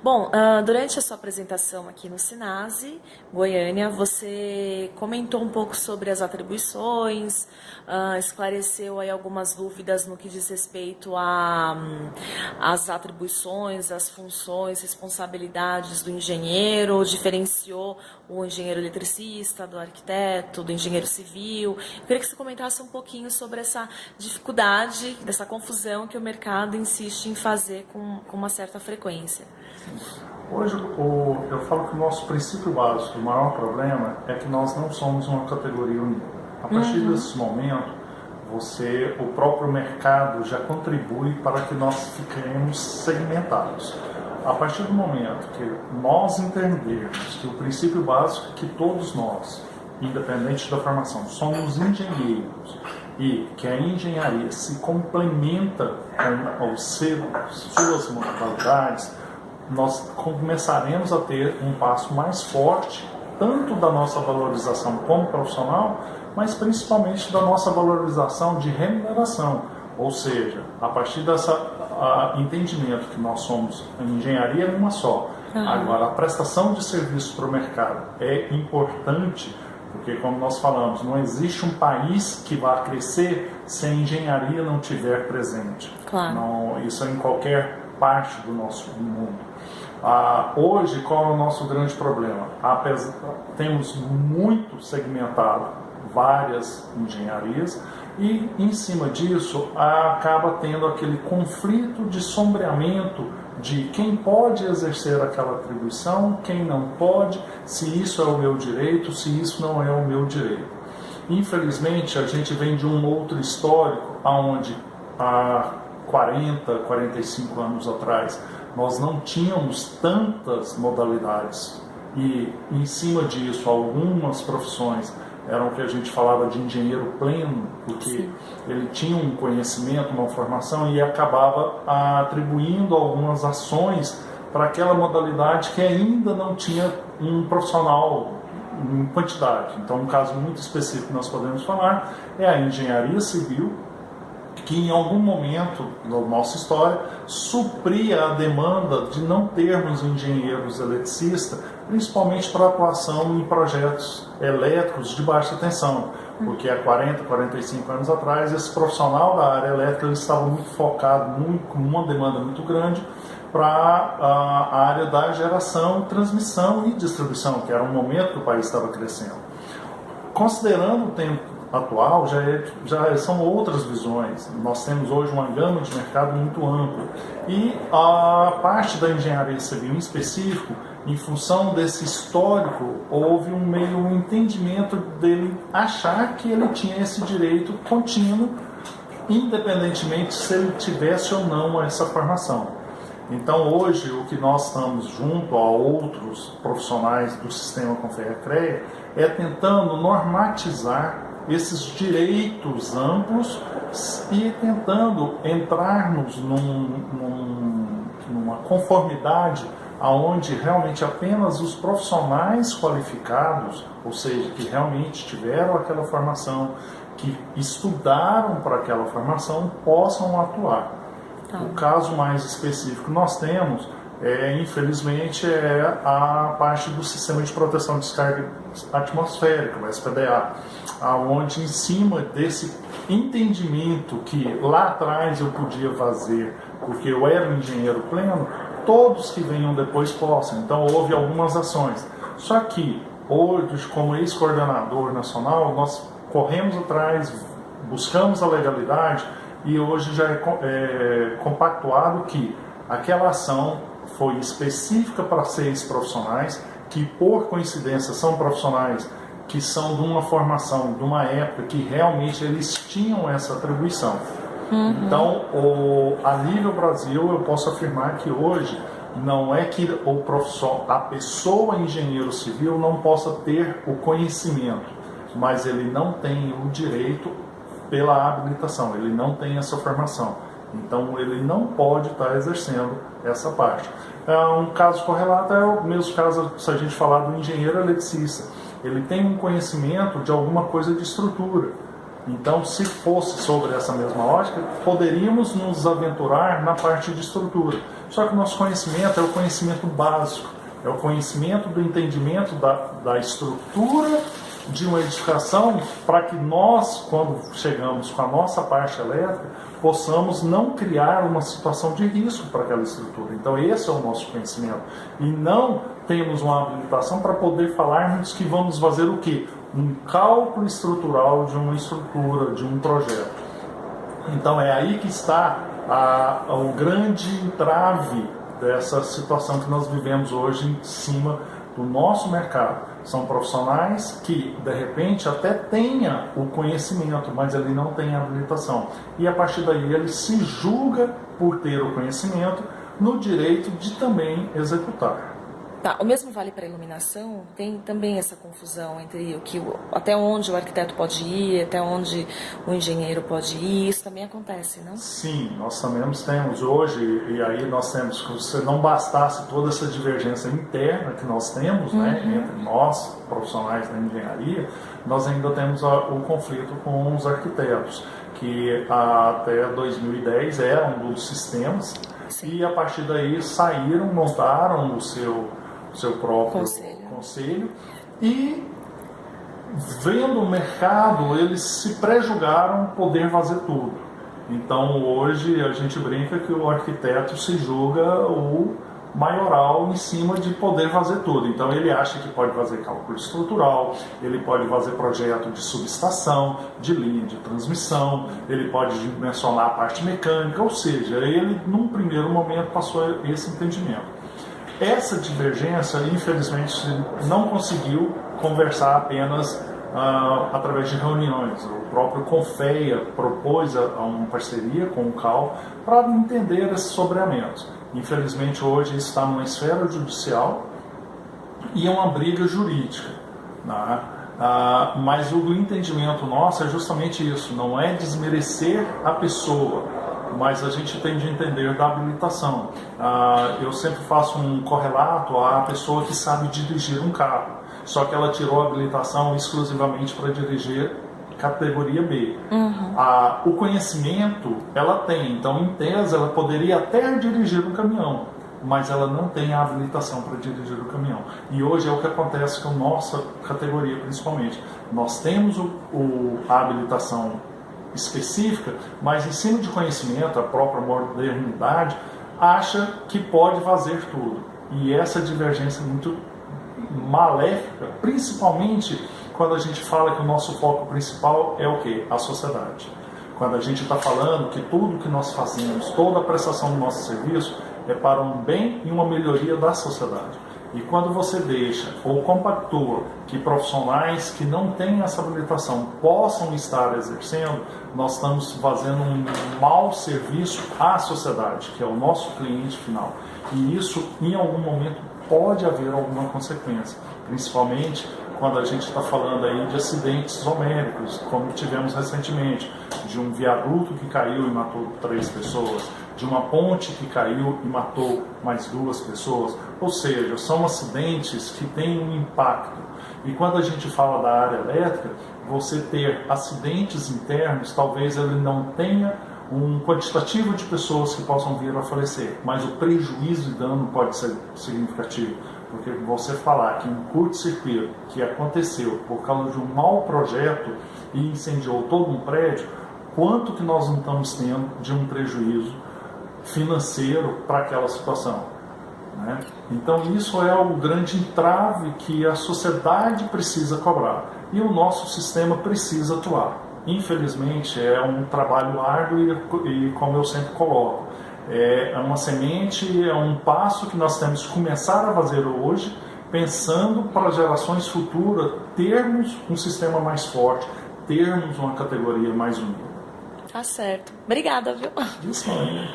Bom, durante a sua apresentação aqui no Sinase, Goiânia, você comentou um pouco sobre as atribuições, esclareceu aí algumas dúvidas no que diz respeito às atribuições, às funções, responsabilidades do engenheiro, diferenciou o engenheiro eletricista, do arquiteto, do engenheiro civil. Eu queria que você comentasse um pouquinho sobre essa dificuldade, dessa confusão que o mercado insiste em fazer com uma certa frequência. Hoje eu falo que o nosso princípio básico, o maior problema é que nós não somos uma categoria única. A partir desse momento, o próprio mercado já contribui para que nós fiquemos segmentados. A partir do momento que nós entendermos que o princípio básico é que todos nós, independente da formação, somos engenheiros e que a engenharia se complementa com suas modalidades, nós começaremos a ter um passo mais forte, tanto da nossa valorização como profissional, mas principalmente da nossa valorização de remuneração. Ou seja, a partir desse entendimento que nós somos a engenharia uma só. Agora, a prestação de serviço para o mercado é importante, porque, como nós falamos, não existe um país que vá crescer se a engenharia não estiver presente. Claro. Não, isso é em qualquer parte do nosso mundo. Hoje, qual é o nosso grande problema? Temos muito segmentado várias engenharias e, em cima disso, acaba tendo aquele conflito de sombreamento de quem pode exercer aquela atribuição, quem não pode, se isso é o meu direito, se isso não é o meu direito. Infelizmente, a gente vem de um outro histórico, onde há 40, 45 anos atrás, nós não tínhamos tantas modalidades e, em cima disso, algumas profissões eram o que a gente falava de engenheiro pleno, porque ele tinha um conhecimento, uma formação e acabava atribuindo algumas ações para aquela modalidade que ainda não tinha um profissional em quantidade. Então, um caso muito específico que nós podemos falar é a engenharia civil, que em algum momento da nossa história supria a demanda de não termos engenheiros eletricistas, principalmente para atuação em projetos elétricos de baixa tensão, porque há 40, 45 anos atrás esse profissional da área elétrica ele estava muito focado, com uma demanda muito grande para a área da geração, transmissão e distribuição, que era um momento que o país estava crescendo. Considerando o tempo atual, são outras visões. Nós temos hoje uma gama de mercado muito ampla. E a parte da engenharia civil em específico, em função desse histórico, houve um entendimento dele achar que ele tinha esse direito contínuo, independentemente se ele tivesse ou não essa formação. Então, hoje, o que nós estamos junto a outros profissionais do sistema Confea-CREA é tentando normatizar esses direitos amplos e tentando entrarmos numa conformidade onde realmente apenas os profissionais qualificados, ou seja, que realmente tiveram aquela formação, que estudaram para aquela formação, possam atuar. O caso mais específico que nós temos, infelizmente, é a parte do Sistema de Proteção de Descarga Atmosférica, o SPDA, onde em cima desse entendimento que lá atrás eu podia fazer, porque eu era um engenheiro pleno, todos que venham depois possam. Então houve algumas ações. Só que hoje, como ex-coordenador nacional, nós corremos atrás, buscamos a legalidade e hoje já é compactuado que aquela ação foi específica para 6 profissionais, que por coincidência são profissionais que são de uma formação, de uma época que realmente eles tinham essa atribuição. Então, a nível Brasil, eu posso afirmar que hoje não é que a pessoa engenheiro civil não possa ter o conhecimento, mas ele não tem o direito pela habilitação, ele não tem essa formação. Então, ele não pode estar exercendo essa parte. Um caso correlato é o mesmo caso se a gente falar do engenheiro eletricista. Ele tem um conhecimento de alguma coisa de estrutura, Então, se fosse sobre essa mesma lógica, poderíamos nos aventurar na parte de estrutura. Só que o nosso conhecimento é o conhecimento básico, é o conhecimento do entendimento da estrutura de uma edificação, para que nós, quando chegamos com a nossa parte elétrica, possamos não criar uma situação de risco para aquela estrutura. Então esse é o nosso conhecimento. E não temos uma habilitação para poder falarmos que vamos fazer o quê? Um cálculo estrutural de uma estrutura, de um projeto. Então é aí que está o grande entrave dessa situação que nós vivemos hoje em cima do nosso mercado. São profissionais que, de repente, até tenha o conhecimento, mas ele não tem a habilitação. E a partir daí ele se julga, por ter o conhecimento, no direito de também executar. Tá, o mesmo vale para a iluminação? Tem também essa confusão entre até onde o arquiteto pode ir, até onde o engenheiro pode ir. Isso também acontece, não? Sim, nós também temos hoje, e aí nós temos, se não bastasse toda essa divergência interna que nós temos, né, entre nós, profissionais da engenharia, nós ainda temos o conflito com os arquitetos, que até 2010 era um dos sistemas. Sim. E a partir daí saíram, montaram o seu próprio conselho e, vendo o mercado, eles se pré-julgaram poder fazer tudo. Então hoje a gente brinca que o arquiteto se julga o maioral em cima de poder fazer tudo. Então ele acha que pode fazer cálculo estrutural, ele pode fazer projeto de subestação, de linha de transmissão, ele pode dimensionar a parte mecânica, ou seja, ele num primeiro momento passou esse entendimento. Essa divergência, infelizmente, não conseguiu conversar apenas através de reuniões. O próprio Confeia propôs uma parceria com o CAL para entender esses sobreamentos. Infelizmente, hoje está numa esfera judicial e é uma briga jurídica, né? Mas o entendimento nosso é justamente isso, não é desmerecer a pessoa, mas a gente tem de entender da habilitação. Eu sempre faço um correlato à pessoa que sabe dirigir um carro, só que ela tirou a habilitação exclusivamente para dirigir categoria B. O conhecimento ela tem, então em tese ela poderia até dirigir um caminhão, mas ela não tem a habilitação para dirigir o caminhão. E hoje é o que acontece com a nossa categoria principalmente. Nós temos a habilitação específica, mas em cima de conhecimento, a própria modernidade acha que pode fazer tudo. E essa divergência é muito maléfica, principalmente quando a gente fala que o nosso foco principal é o quê? A sociedade. Quando a gente está falando que tudo que nós fazemos, toda a prestação do nosso serviço é para um bem e uma melhoria da sociedade. E quando você deixa ou compactua que profissionais que não têm essa habilitação possam estar exercendo, nós estamos fazendo um mau serviço à sociedade, que é o nosso cliente final. E isso, em algum momento, pode haver alguma consequência, principalmente quando a gente está falando aí de acidentes homéricos, como tivemos recentemente, de um viaduto que caiu e matou 3 pessoas, de uma ponte que caiu e matou mais 2 pessoas. Ou seja, são acidentes que têm um impacto. E quando a gente fala da área elétrica, você ter acidentes internos, talvez ele não tenha um quantitativo de pessoas que possam vir a falecer, mas o prejuízo e dano pode ser significativo. Porque você falar que um curto-circuito que aconteceu por causa de um mau projeto e incendiou todo um prédio, quanto que nós não estamos tendo de um prejuízo financeiro para aquela situação, né? Então isso é o grande entrave que a sociedade precisa cobrar e o nosso sistema precisa atuar. Infelizmente é um trabalho árduo e como eu sempre coloco, é uma semente, é um passo que nós temos que começar a fazer hoje, pensando para gerações futuras termos um sistema mais forte, termos uma categoria mais unida. Tá certo. Obrigada, viu? Isso aí.